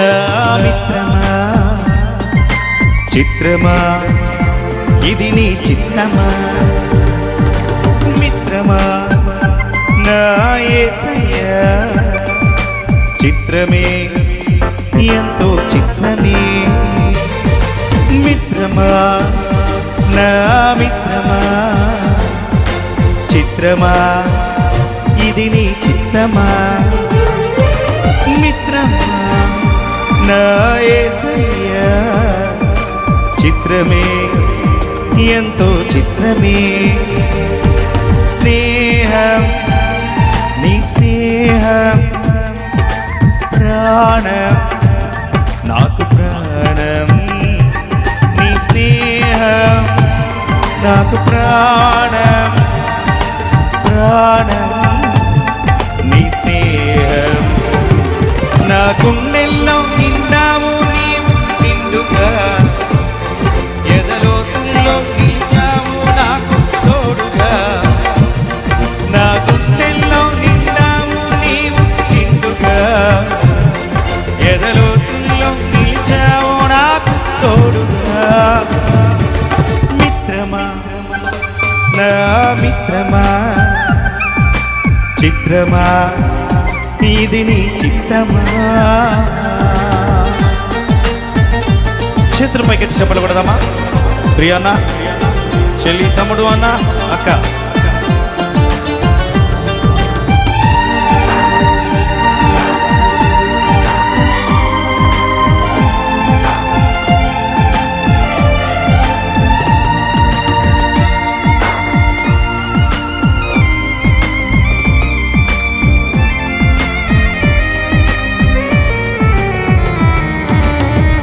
నా మిత్రమా చిత్రమా ఇది నీ చిత్తమా మిత్రమా నా యేసయ్యా చిత్రమే ఎంతో చిత్రమే మిత్రమా నా మిత్రమా చిత్రమా ఇది నీ చిత్తమా మిత్రమా నా యేసయ్యా చిత్రమే ఎంతో చిత్రమే స్నేహం నీ స్నేహం ప్రాణం నాకు ప్రాణం నీ స్నేహం నాకు ప్రాణం ప్రాణం నీ స్నేహం నా గుండెల్లో నిన్నావు నీవు నిండుగా ఎదలోతుల్లో నిలిచావు నాకు తోడుగా నా గుండెల్లో నిన్నావు నీవు నిండుగా ఎదలోతుల్లో నిలిచావు నాకు తోడుగా మిత్రమా నా మిత్రమా చిత్రమా ఇది నీ చిత్తమా చేతుల పైకి చెప్పలు పడదామా ప్రియన్నా చెల్లి తమ్ముడు అన్న అక్క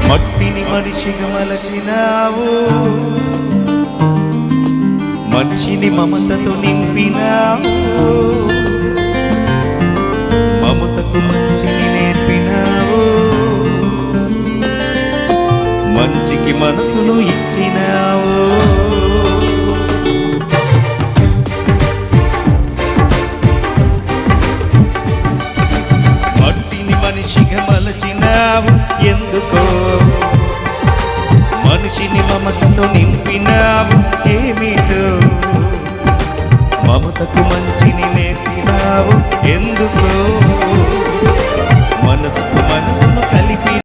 మట్టిని మనిషిగా మలచినావు మనిషిని మమతతో నింపినావు మమతకు మంచిని నేర్పినావు మంచికి మనసును ఇచ్చినావు మట్టిని మనిషిగా మలచినావు ఎందుకో మనిషిని మమతతో